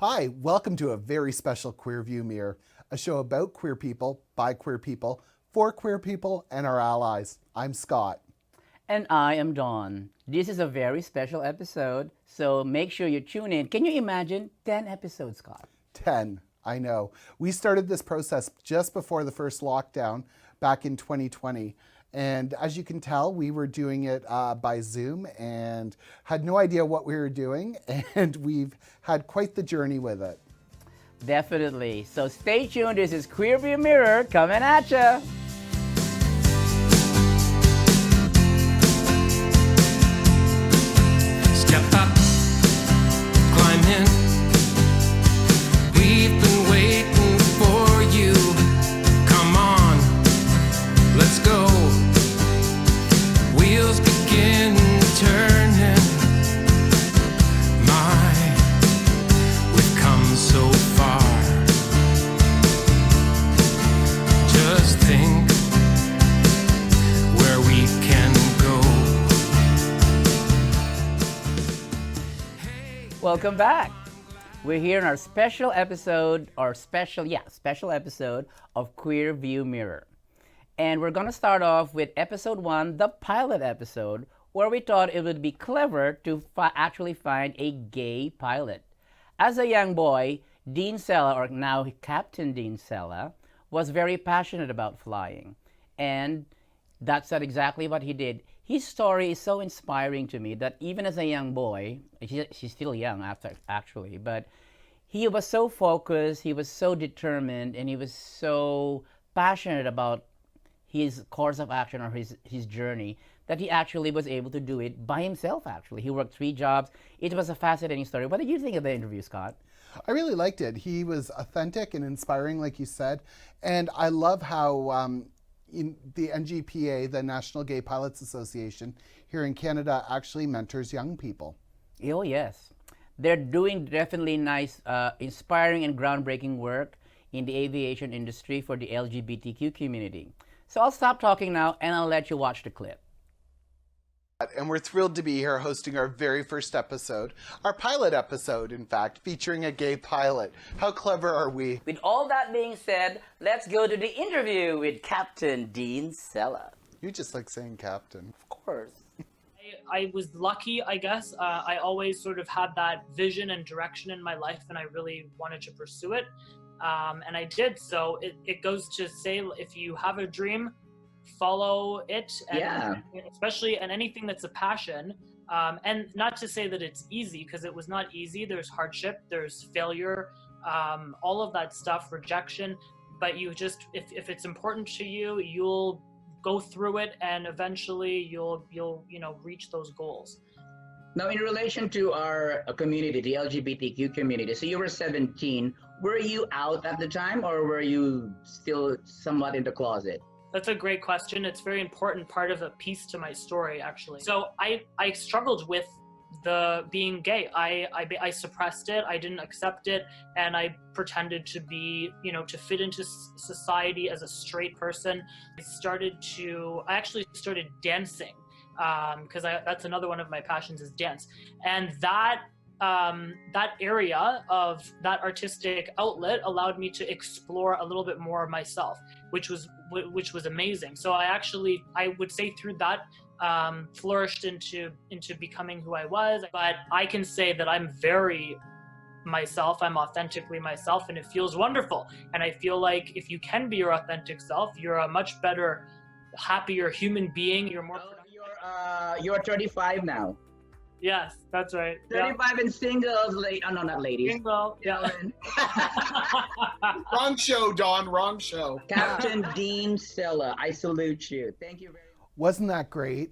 Hi, welcome to a very special Queer View Mirror, a show about queer people, by queer people, for queer people, and our allies. I'm Scott. And I am Dawn. This is a very special episode, so make sure you tune in. Can you imagine 10 episodes, Scott? 10, I know. We started this process just before the first lockdown back in 2020. And as you can tell, we were doing it by Zoom and had no idea what we were doing. And we've had quite the journey with it. Definitely. So stay tuned. This is Queer View Mirror coming at ya. Step up, climb in. We've been waiting for you. Come on, let's go. Wheels begin turning. My, we've come so far. Just think where we can go. Welcome back. We're here in our special episode, special episode of Queer View Mirror. And we're going to start off with episode 1, the pilot episode, where we thought it would be clever to actually find a gay pilot. As a young boy, Dean Cella, or now Captain Dean Cella, was very passionate about flying. And that's not exactly what he did. His story is so inspiring to me that even as a young boy, she's still young actually, but he was so focused, he was so determined, and he was so passionate about his course of action or his journey that he actually was able to do it by himself, actually. He worked 3 jobs. It was a fascinating story. What did you think of the interview, Scott? I really liked it. He was authentic and inspiring, like you said. And I love how in the NGPA, the National Gay Pilots Association, here in Canada, actually mentors young people. Oh, yes. They're doing definitely nice, inspiring and groundbreaking work in the aviation industry for the LGBTQ community. So I'll stop talking now and I'll let you watch the clip. And we're thrilled to be here hosting our very first episode, our pilot episode, in fact, featuring a gay pilot. How clever are we? With all that being said, let's go to the interview with Captain Dean Cella. You just like saying captain. Of course. I was lucky, I guess. I always sort of had that vision and direction in my life, and I really wanted to pursue it. And I did. So it goes to say, if you have a dream, follow it. And especially in anything that's a passion. And not to say that it's easy, because it was not easy. There's hardship, there's failure, all of that stuff, rejection. But you just, if it's important to you, you'll go through it, and eventually you'll reach those goals. Now, in relation to our community, the LGBTQ community, so you were 17. Were you out at the time, or were you still somewhat in the closet? That's a great question. It's a very important part of a piece to my story, actually. So I struggled with the being gay. I suppressed it. I didn't accept it, and I pretended to be, to fit into society as a straight person. I actually started dancing, because that's another one of my passions, is dance. And that area of that artistic outlet allowed me to explore a little bit more of myself, which was amazing. So I would say through that, flourished into becoming who I was. But I can say that I'm very myself. I'm authentically myself, and it feels wonderful. And I feel like if you can be your authentic self, you're a much better, happier human being. You're more productive. You're 35 now. Yes, that's right. 35 and singles, no, not ladies. Single, yeah. Wrong show, Dawn, wrong show. Captain Dean Cella, I salute you. Thank you very much. Wasn't that great?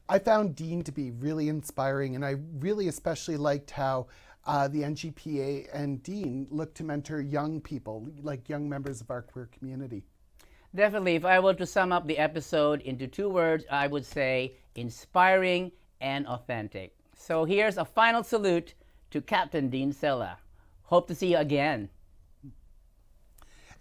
I found Dean to be really inspiring, and I really especially liked how the NGPA and Dean look to mentor young people, like young members of our queer community. Definitely, if I were to sum up the episode into 2 words, I would say inspiring and authentic. So here's a final salute to Captain Dean Cella. Hope to see you again.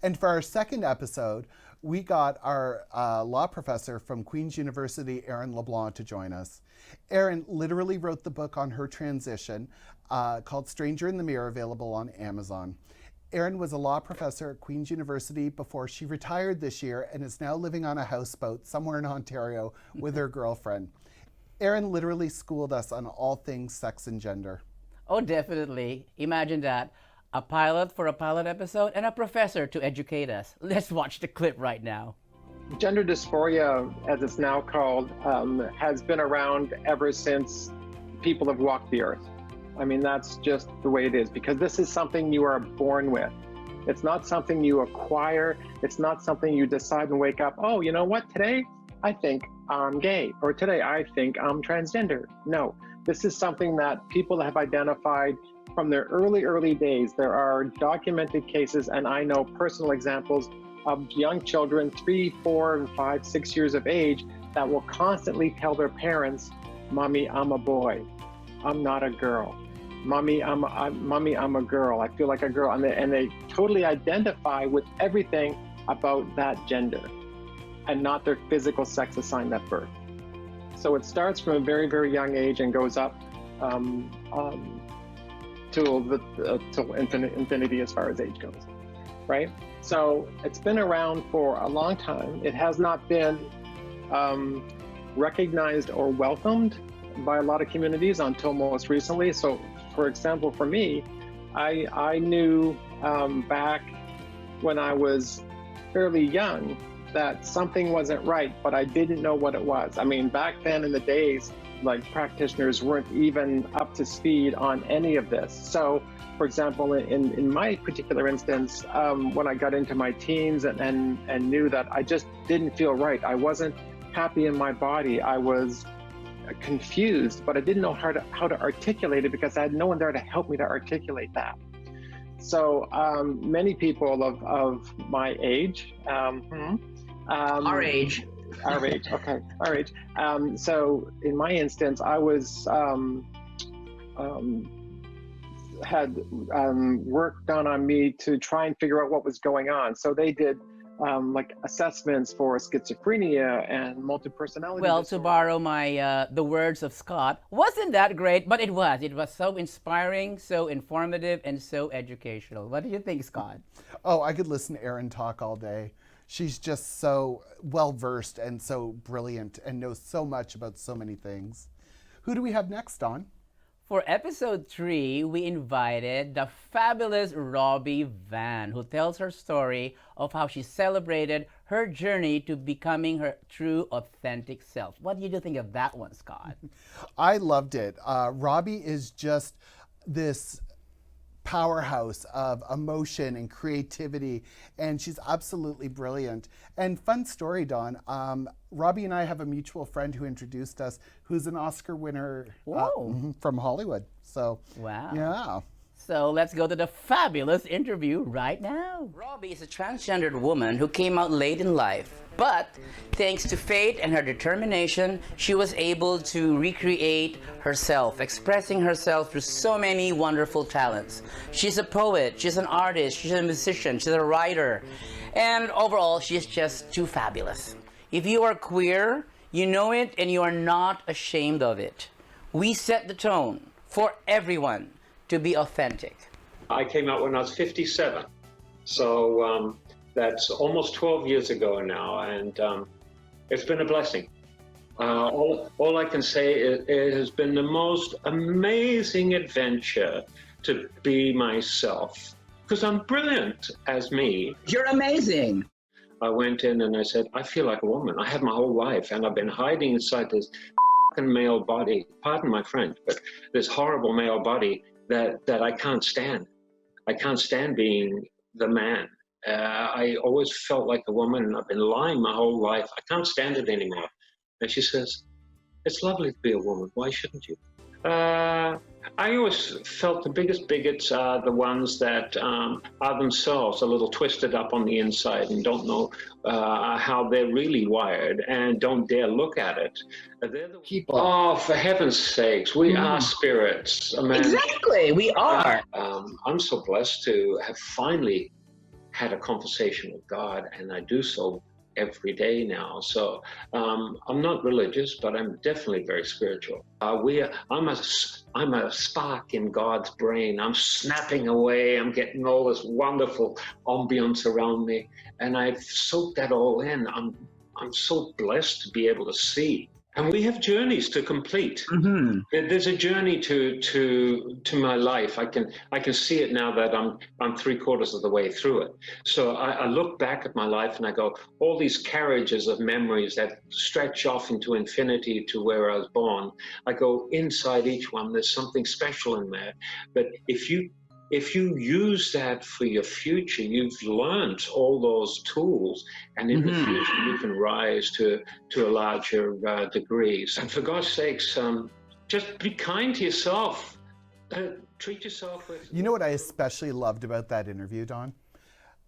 And for our second episode, we got our law professor from Queen's University, Erin Leblanc, to join us. Erin literally wrote the book on her transition called Stranger in the Mirror, available on Amazon. Erin was a law professor at Queen's University before she retired this year and is now living on a houseboat somewhere in Ontario with her girlfriend. Erin literally schooled us on all things sex and gender. Oh, definitely. Imagine that. A pilot for a pilot episode and a professor to educate us. Let's watch the clip right now. Gender dysphoria, as it's now called, has been around ever since people have walked the earth. I mean, that's just the way it is, because this is something you are born with. It's not something you acquire. It's not something you decide and wake up, oh, you know what, today I think I'm gay, or today I think I'm transgender. No, this is something that people have identified from their early days. There are documented cases, and I know personal examples of young children, 3, 4, 5, 6 years of age, that will constantly tell their parents, Mommy, I'm a boy. I'm not a girl. Mommy, I'm a girl. I feel like a girl. And they totally identify with everything about that gender and not their physical sex assigned at birth. So it starts from a very, very young age and goes up till infinity as far as age goes, right? So it's been around for a long time. It has not been recognized or welcomed by a lot of communities until most recently. So, for example, for me, I knew back when I was fairly young that something wasn't right, but I didn't know what it was. I mean, back then in the days, like, practitioners weren't even up to speed on any of this. So, for example, in my particular instance, when I got into my teens and knew that I just didn't feel right, I wasn't happy in my body, I was confused, but I didn't know how to articulate it because I had no one there to help me to articulate that. So many people of my age, Our age. Okay, our age. So in my instance, I was had work done on me to try and figure out what was going on. So they did like assessments for schizophrenia and multi-personality Well, disorder. to borrow my the words of Scott, wasn't that great? But it was. It was so inspiring, so informative, and so educational. What do you think, Scott? Oh, I could listen to Erin talk all day. She's just so well-versed and so brilliant and knows so much about so many things. Who do we have next, Dawn? For episode 3, we invited the fabulous Robbie Van, who tells her story of how she celebrated her journey to becoming her true, authentic self. What did you think of that one, Scott? I loved it. Robbie is just this powerhouse of emotion and creativity, and she's absolutely brilliant. And fun story, Dawn. Robbie and I have a mutual friend who introduced us, who's an Oscar winner from Hollywood. So, Wow. yeah. So let's go to the fabulous interview right now. Robbie is a transgendered woman who came out late in life. But thanks to fate and her determination, she was able to recreate herself, expressing herself through so many wonderful talents. She's a poet, she's an artist, she's a musician, she's a writer, and overall, she's just too fabulous. If you are queer, you know it and you are not ashamed of it. We set the tone for everyone to be authentic. I came out when I was 57, so that's almost 12 years ago now, and it's been a blessing. All I can say is it has been the most amazing adventure to be myself, because I'm brilliant as me. You're amazing. I went in and I said, I feel like a woman. I have my whole life, and I've been hiding inside this male body, pardon my French, but this horrible male body that I can't stand. I can't stand being the man. I always felt like a woman, and I've been lying my whole life. I can't stand it anymore. And she says, it's lovely to be a woman. Why shouldn't you? I always felt the biggest bigots are the ones that are themselves a little twisted up on the inside and don't know how they're really wired and don't dare look at it. People. Oh, for heaven's sakes, we are spirits. I mean, Exactly, we are. I'm so blessed to have finally had a conversation with God, and I do so every day now. So I'm not religious, but I'm definitely very spiritual. I'm a spark in God's brain. I'm snapping away. I'm getting all this wonderful ambience around me, and I've soaked that all in. I'm so blessed to be able to see. And we have journeys to complete. Mm-hmm. There's a journey to my life. I can see it now that I'm 3/4 of the way through it. So I look back at my life and I go, all these carriages of memories that stretch off into infinity to where I was born. I go, inside each one, there's something special in there. But if you use that for your future, you've learned all those tools, and in the future you can rise to a larger degree. And for God's sakes, just be kind to yourself. Treat yourself with... You know what I especially loved about that interview, Don?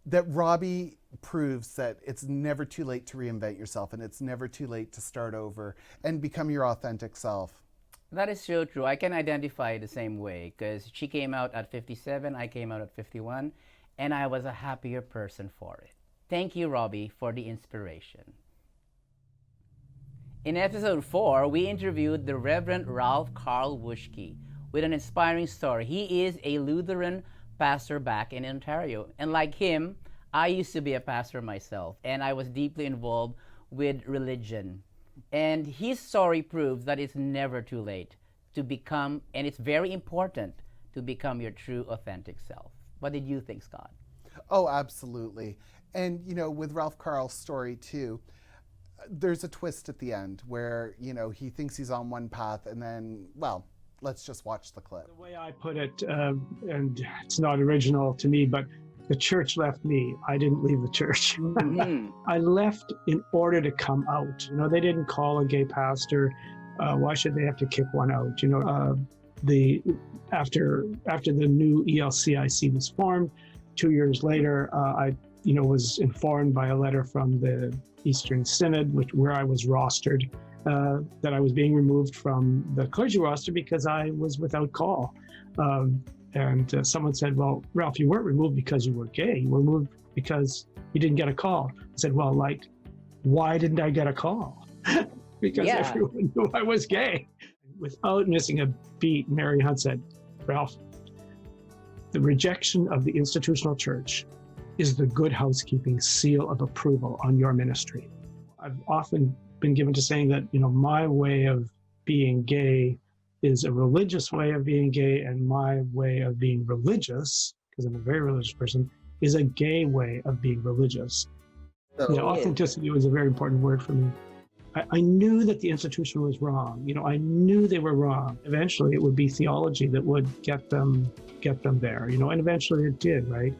That Robbie proves that it's never too late to reinvent yourself, and it's never too late to start over and become your authentic self. That is so true. I can identify the same way because she came out at 57, I came out at 51, and I was a happier person for it. Thank you, Robbie, for the inspiration. In episode 4, we interviewed the Reverend Ralph Carl Wuschke with an inspiring story. He is a Lutheran pastor back in Ontario, and like him, I used to be a pastor myself, and I was deeply involved with religion. And his story proves that it's never too late to become, and it's very important to become your true, authentic self. What did you think, Scott? Oh, absolutely. And, you know, with Ralph Carl's story, too, there's a twist at the end where, you know, he thinks he's on one path and then, well, let's just watch the clip. The way I put it, and it's not original to me, but the church left me. I didn't leave the church. I left in order to come out. You know, they didn't call a gay pastor. Why should they have to kick one out? You know, after the new ELCIC was formed, 2 years later, I was informed by a letter from the Eastern Synod, where I was rostered, that I was being removed from the clergy roster because I was without call. And someone said, well, Ralph, you weren't removed because you were gay. You were removed because you didn't get a call. I said, well, like, why didn't I get a call? Because everyone knew I was gay. Without missing a beat, Mary Hunt said, Ralph, the rejection of the institutional church is the good housekeeping seal of approval on your ministry. I've often been given to saying that, you know, my way of being gay is a religious way of being gay, and my way of being religious, because I'm a very religious person, is a gay way of being religious. Authenticity was a very important word for me. I knew that the institution was wrong. You know, I knew they were wrong. Eventually, it would be theology that would get them there. You know, and eventually it did, right?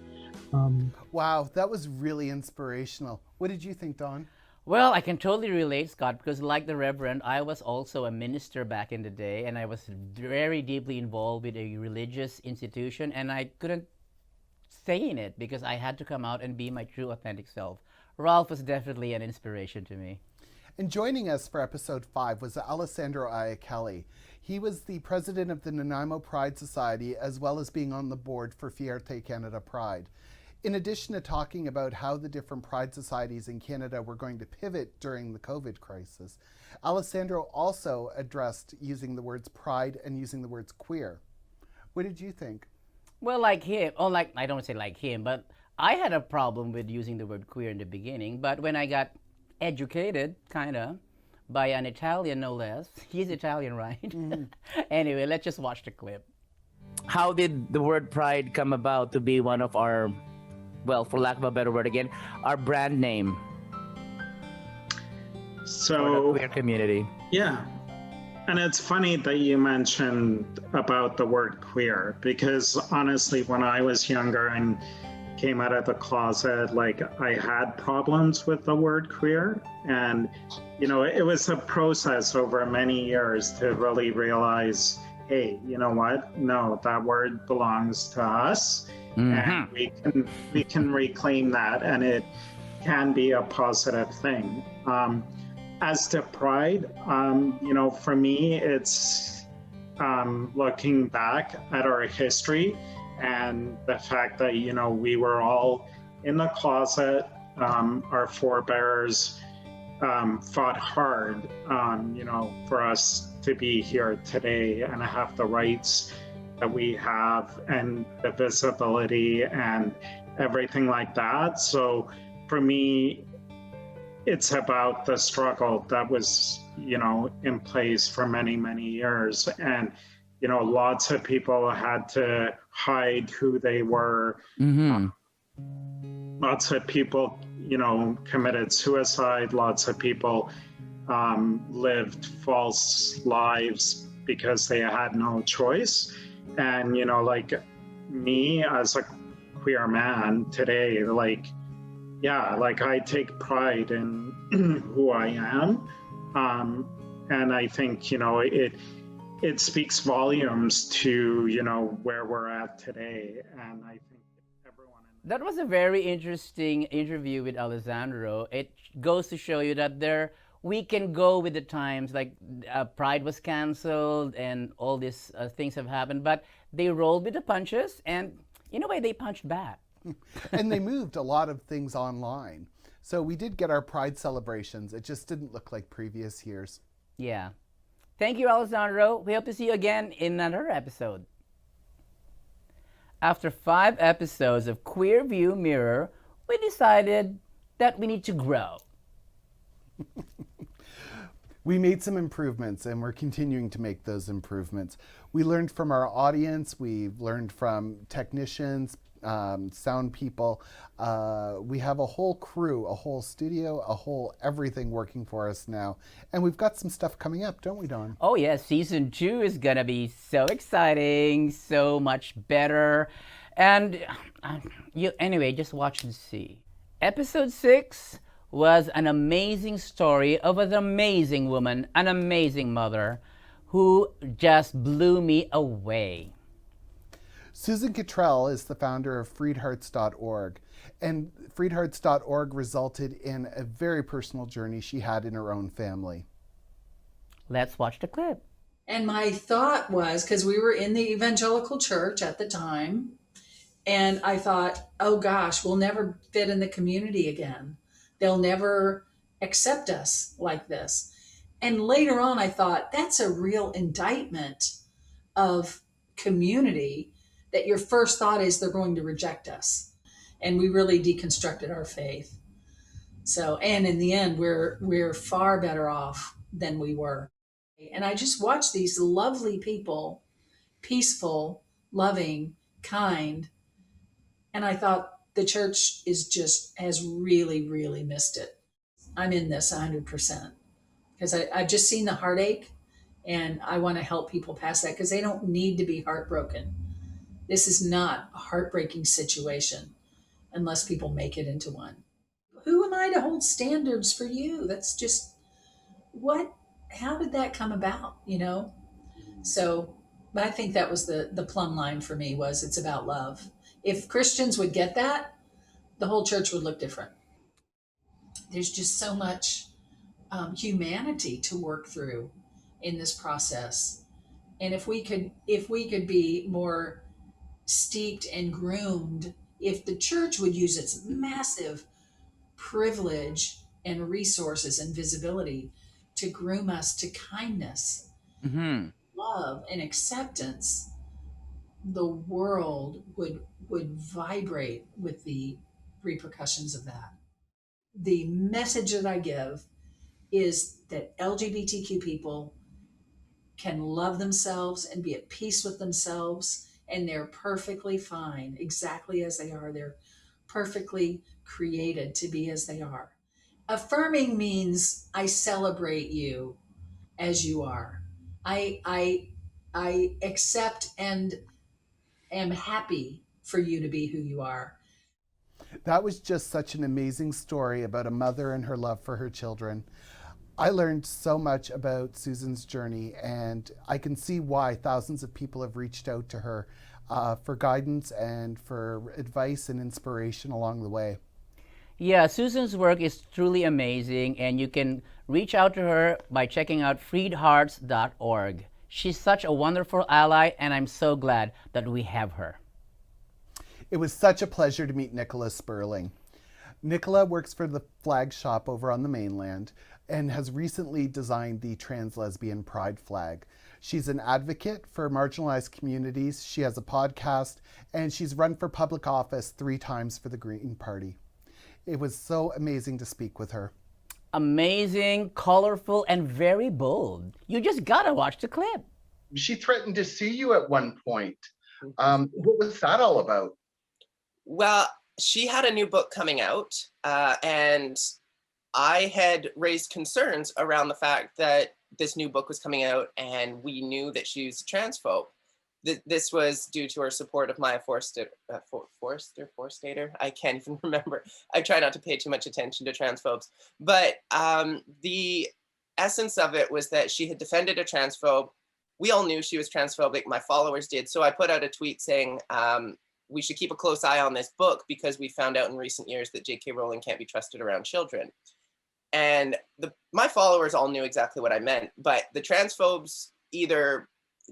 Wow, that was really inspirational. What did you think, Don? Well, I can totally relate, Scott, because like the Reverend, I was also a minister back in the day, and I was very deeply involved with a religious institution, and I couldn't stay in it because I had to come out and be my true, authentic self. Ralph was definitely an inspiration to me. And joining us for episode 5 was Alessandro Iachelli. He was the president of the Nanaimo Pride Society, as well as being on the board for Fierté Canada Pride. In addition to talking about how the different pride societies in Canada were going to pivot during the COVID crisis, Alessandro also addressed using the words pride and using the words queer. What did you think? Well, like him, I don't say like him, but I had a problem with using the word queer in the beginning, but when I got educated, kind of, by an Italian, no less. He's Italian, right? Anyway, let's just watch the clip. How did the word pride come about to be one of our, well, for lack of a better word again, our brand name for the queer community? Yeah. And it's funny that you mentioned about the word queer, because honestly, when I was younger and came out of the closet, like, I had problems with the word queer. And, you know, it was a process over many years to really realize, hey, you know what? No, that word belongs to us. And we can reclaim that, and it can be a positive thing. As to pride, you know, for me, it's looking back at our history and the fact that, you know, we were all in the closet our forebears fought hard, for us to be here today and have the rights that we have and the visibility and everything like that. So for me, it's about the struggle that was, in place for many, many years. And, lots of people had to hide who they were. Lots of people, committed suicide. Lots of people lived false lives because they had no choice. And, like me as a queer man today, I take pride in who I am. And I think, it speaks volumes to, where we're at today. And I think everyone. That was a very interesting interview with Alessandro. It goes to show you that we can go with the times, like Pride was canceled and all these things have happened, but they rolled with the punches and in a way they punched back. And they moved a lot of things online. So we did get our Pride celebrations. It just didn't look like previous years. Yeah. Thank you, Alessandro. We hope to see you again in another episode. After 5 episodes of Queer View Mirror, we decided that we need to grow. We made some improvements and we're continuing to make those improvements. We learned from our audience, we've learned from technicians, sound people. We have a whole crew, a whole studio, a whole everything working for us now. And we've got some stuff coming up, don't we, Dawn? Oh yeah, season 2 is gonna be so exciting, so much better. And anyway, just watch and see. Episode 6 was an amazing story of an amazing woman, an amazing mother, who just blew me away. Susan Cottrell is the founder of freedhearts.org, and freedhearts.org resulted in a very personal journey she had in her own family. Let's watch the clip. And my thought was, because we were in the evangelical church at the time, and I thought, oh gosh, we'll never fit in the community again. They'll never accept us like this. And later on, I thought, that's a real indictment of community, that your first thought is they're going to reject us. And we really deconstructed our faith. So, and in the end, we're far better off than we were. And I just watched these lovely people, peaceful, loving, kind. And I thought the church has really, really missed it. I'm in this 100% because I've just seen the heartache and I want to help people past that because they don't need to be heartbroken. This is not a heartbreaking situation unless people make it into one. Who am I to hold standards for you? That's just how did that come about, So, but I think that was the plumb line for me was it's about love. If Christians would get that, the whole church would look different. There's just so much humanity to work through in this process. And if we could be more steeped and groomed, if the church would use its massive privilege and resources and visibility to groom us to kindness, love, and acceptance, the world would vibrate with the repercussions of that. The message that I give is that LGBTQ people can love themselves and be at peace with themselves, and they're perfectly fine exactly as they are. They're perfectly created to be as they are. Affirming means I celebrate you as you are. I accept and am happy for you to be who you are. That was just such an amazing story about a mother and her love for her children. I learned so much about Susan's journey, and I can see why thousands of people have reached out to her for guidance and for advice and inspiration along the way. Yeah, Susan's work is truly amazing, and you can reach out to her by checking out freedhearts.org. She's such a wonderful ally, and I'm so glad that we have her. It was such a pleasure to meet Nicholas Sperling. Nicola works for the flag shop over on the mainland and has recently designed the trans lesbian pride flag. She's an advocate for marginalized communities. She has a podcast, and she's run for public office 3 times for the Green Party. It was so amazing to speak with her. Amazing, colorful, and very bold. You just gotta watch the clip. She threatened to sue you at one point. What was that all about? Well, she had a new book coming out, and I had raised concerns around the fact that this new book was coming out, and we knew that she was a transphobe. This was due to her support of Maya Forstater. I can't even remember. I try not to pay too much attention to transphobes. But the essence of it was that she had defended a transphobe. We all knew she was transphobic. My followers did. So I put out a tweet saying, we should keep a close eye on this book because we found out in recent years that J.K. Rowling can't be trusted around children. And my followers all knew exactly what I meant, but the transphobes either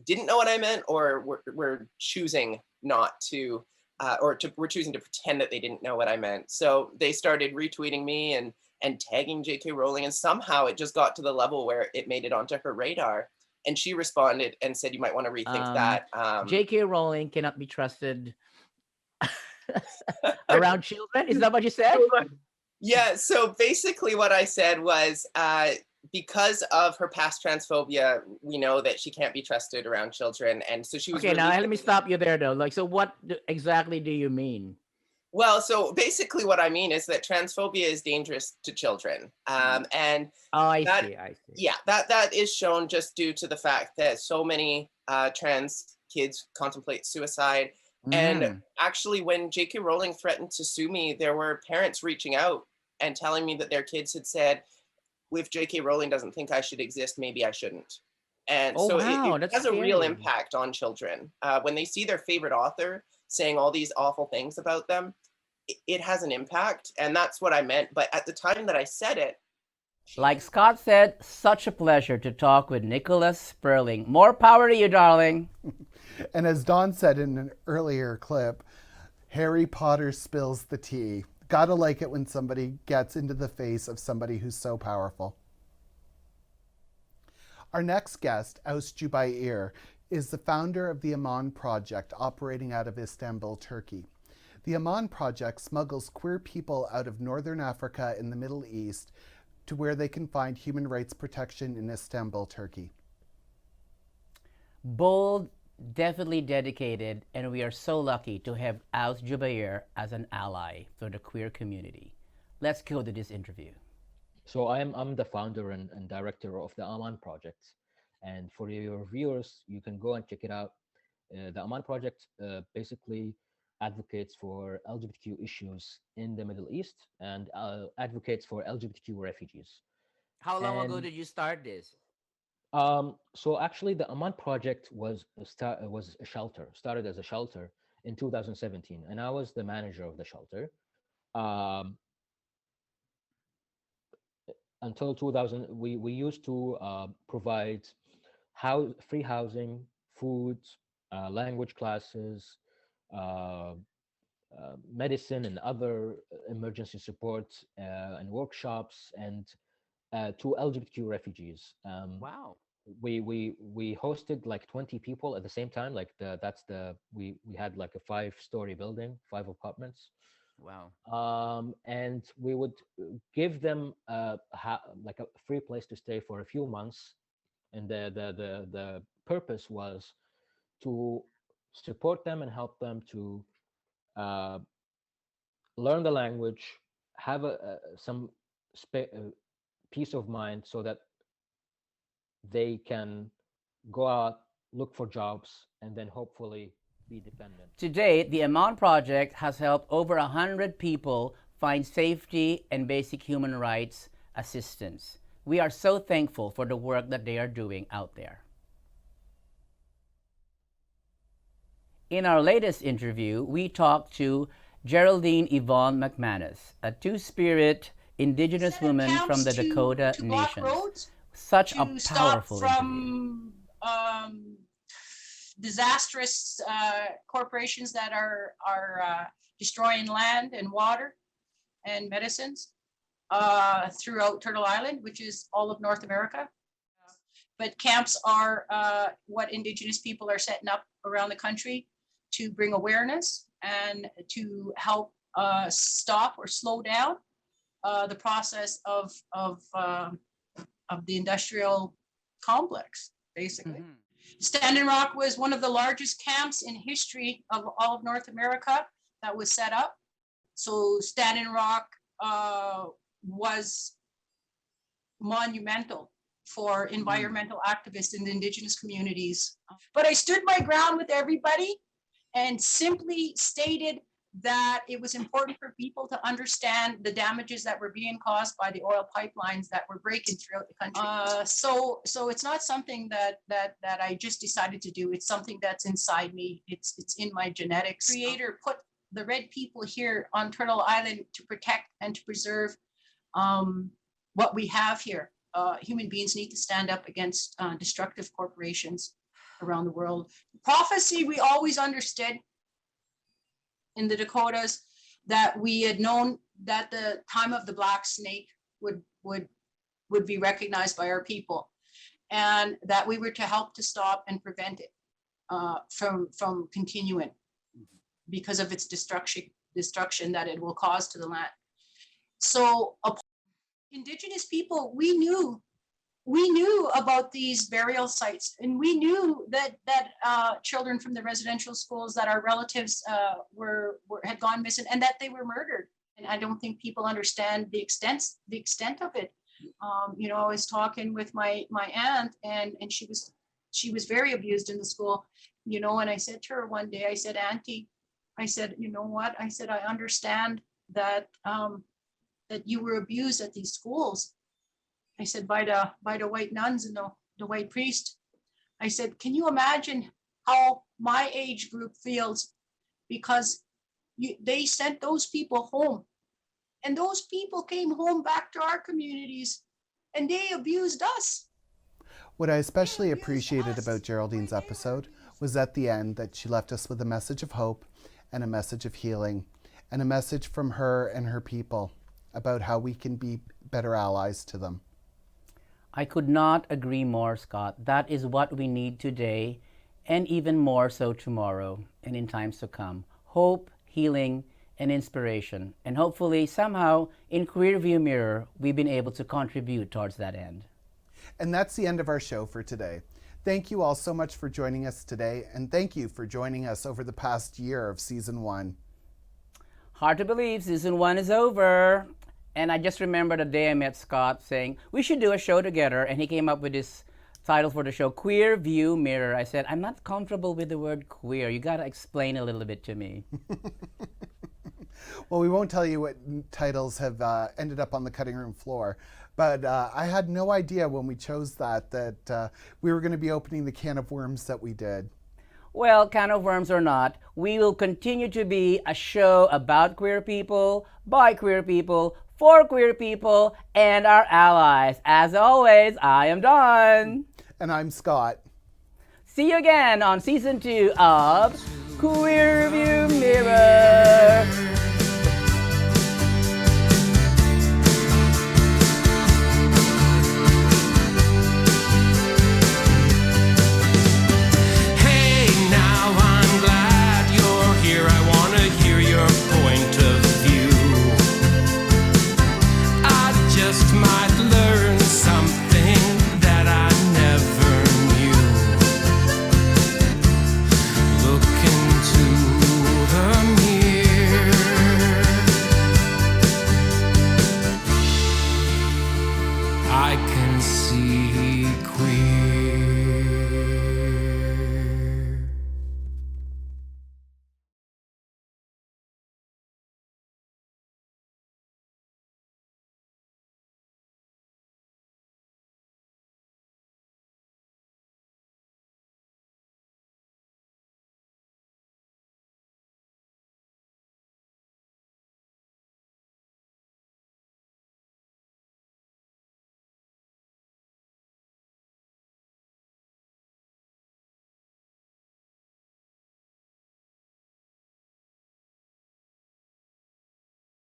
didn't know what I meant or were choosing not to, were choosing to pretend that they didn't know what I meant. So they started retweeting me and tagging J.K. Rowling, and somehow it just got to the level where it made it onto her radar. And she responded and said, you might want to rethink that. J.K. Rowling cannot be trusted around children? Is that what you said? Yeah, so basically what I said was, because of her past transphobia, we know that she can't be trusted around children. And so she was— Okay, now let me stop you there though. Like, so what exactly do you mean? Well, so basically what I mean is that transphobia is dangerous to children. And I that, see. Yeah, that is shown just due to the fact that so many trans kids contemplate suicide. And actually, when J.K. Rowling threatened to sue me, there were parents reaching out and telling me that their kids had said, if J.K. Rowling doesn't think I should exist, maybe I shouldn't. And Oh, so wow, it that's has a real scary. impact on children. When they see their favorite author saying all these awful things about them, it has an impact. And that's what I meant. But at the time that I said it, like Scott said, such a pleasure to talk with Nicola Sperling. More power to you, darling. And as Dawn said in an earlier clip, Harry Potter spills the tea. Gotta like it when somebody gets into the face of somebody who's so powerful. Our next guest, Aus Jubair, is the founder of the Aman Project, operating out of Istanbul, Turkey. The Aman Project smuggles queer people out of Northern Africa in the Middle East to where they can find human rights protection in Istanbul, Turkey. Bold, definitely dedicated, and we are so lucky to have Aus Jubair as an ally for the queer community. Let's go to this interview. So I'm the founder and director of the Aman Project. And for your viewers, you can go and check it out. The Aman Project basically advocates for LGBTQ issues in the Middle East and advocates for LGBTQ refugees. How long ago did you start this? So actually, the Aman Project was a shelter, started as a shelter in 2017, and I was the manager of the shelter. Until 2000, we used to provide free housing, food, language classes, medicine and other emergency support and workshops and to LGBTQ refugees. Wow. We hosted like 20 people at the same time. Like we had like a 5-story building, 5 apartments. Wow. And we would give them like a free place to stay for a few months. And the purpose was to support them and help them to learn the language, have some peace of mind so that they can go out, look for jobs, and then hopefully be dependent. To date, the Aman Project has helped over 100 people find safety and basic human rights assistance. We are so thankful for the work that they are doing out there. In our latest interview, we talked to Geraldine Yvonne Mcmanus, a two-spirit Indigenous woman from the Dakota Nations. Such a powerful from disastrous corporations that are destroying land and water. and medicines throughout Turtle Island, which is all of North America. But camps are what Indigenous people are setting up around the country to bring awareness and to help stop or slow down the process of the industrial complex, basically. Standing Rock was one of the largest camps in history of all of North America that was set up. So Standing Rock was monumental for environmental activists in the Indigenous communities. But I stood my ground with everybody and simply stated that it was important for people to understand the damages that were being caused by the oil pipelines that were breaking throughout the country. So it's not something that I just decided to do. It's something that's inside me. It's in my genetics. Creator put the red people here on Turtle Island to protect and to preserve what we have here. Human beings need to stand up against destructive corporations around the world. Prophecy, we always understood in the Dakotas that we had known that the time of the black snake would be recognized by our people, and that we were to help to stop and prevent it from continuing because of its destruction that it will cause to the land. So Indigenous people, we knew about these burial sites, and we knew that children from the residential schools, that our relatives had gone missing and that they were murdered. And I don't think people understand the extent of it. I was talking with my aunt, and she was very abused in the school. And I said to her one day, I said, Auntie, I said, you know what? I said, I understand that that you were abused at these schools. I said, by the white nuns and the white priest. I said, can you imagine how my age group feels? Because they sent those people home, and those people came home back to our communities, and they abused us. What I especially appreciated about Geraldine's episode was at the end that she left us with a message of hope and a message of healing, and a message from her and her people about how we can be better allies to them. I could not agree more, Scott. That is what we need today, and even more so tomorrow and in times to come. Hope, healing, and inspiration. And hopefully, somehow, in Queer View Mirror, we've been able to contribute towards that end. And that's the end of our show for today. Thank you all so much for joining us today, and thank you for joining us over the past year of Season 1. Hard to believe Season 1 is over. And I just remember the day I met Scott saying, we should do a show together. And he came up with this title for the show, Queer View Mirror. I said, I'm not comfortable with the word queer. You got to explain a little bit to me. Well, we won't tell you what titles have ended up on the cutting room floor. But I had no idea when we chose that we were going to be opening the can of worms that we did. Well, can of worms or not, we will continue to be a show about queer people, by queer people, for queer people, and our allies. As always, I am Don. And I'm Scott. See you again on Season 2 of Queer View